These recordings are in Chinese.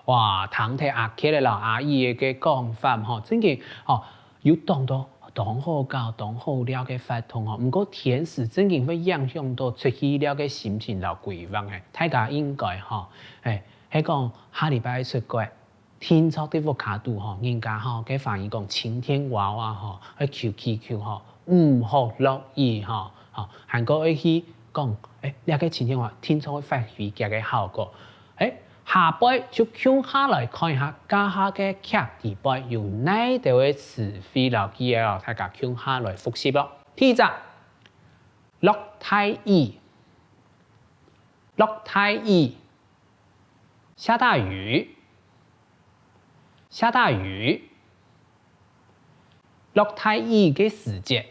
哇，堂弟阿克的老阿姨嘅讲法吼，真嘅哦，有当好教、当好了嘅法通吼。不过甜食真嘅会影响到出去了嘅心情和规划嘅，大家应该吼，迄讲下礼拜出国。天朝的福卡度吼，人家吼嘅反映讲晴天娃娃吼，去祈求吼，唔好落雨吼，韩国会去讲，呢個晴天娃天朝會發揮嘅效果，下輩就向下來看一下家下嘅劇地輩有哪度嘅詞彙留記啊，大家向下來複習咯。第一隻，落太雨，落太雨，下大雨。下大雨，落太雨嘅時節，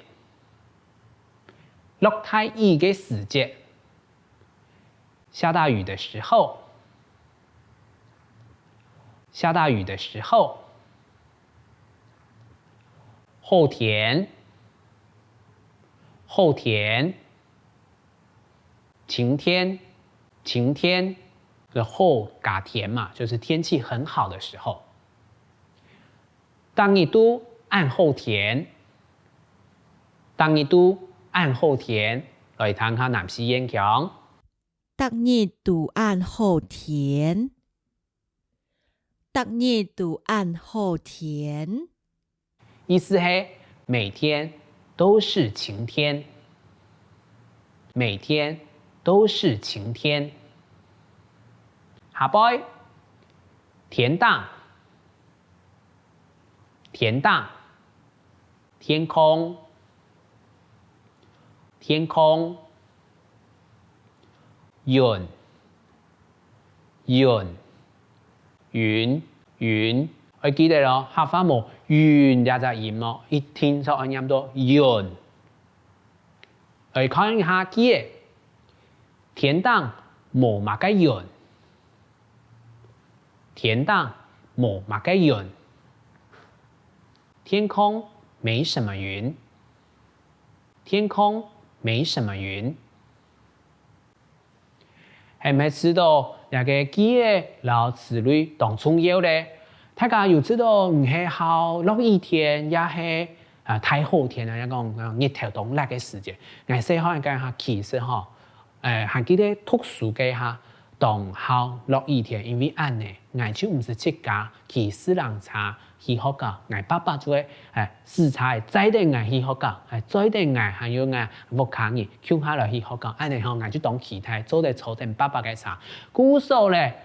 落太雨嘅時節，下大雨的時候，下大雨的時候，後天，後天，晴天，晴天，然後嘎天嘛，就是天氣很好的時候。當一都按後田，當一都按後田，來談下南市演講。當一都按後田，當一都按後田，意思係每天都是晴天，每天都是晴天。下輩，田當。田當，天空，天空，雲，雲，雲，雲，我記得咯，下發冇雲也就音咯，一聽就按音到雲。嚟看一下記，田當冇乜嘅雲，田當冇乜嘅雲。天空沒什麼雲，天空沒什麼雲。係咪知道那個記憶老詞類當重要咧？大家又知道唔係好落雨天，也係太好天啊！一講日頭當辣嘅時節，我細漢講下其實吼，還記得讀書嘅下。當好落雨天，因為按呢，我就唔是自家去私人茶去學教，我爸爸就係私茶再啲我去學教，再啲我還有我屋企人向下來去學教，按呢後我就當其他做啲坐定爸爸嘅茶。故數咧，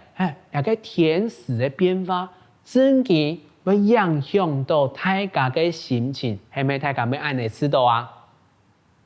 一個天時嘅變化，真嘅會影響到大家嘅心情，係咪大家要按呢知道啊？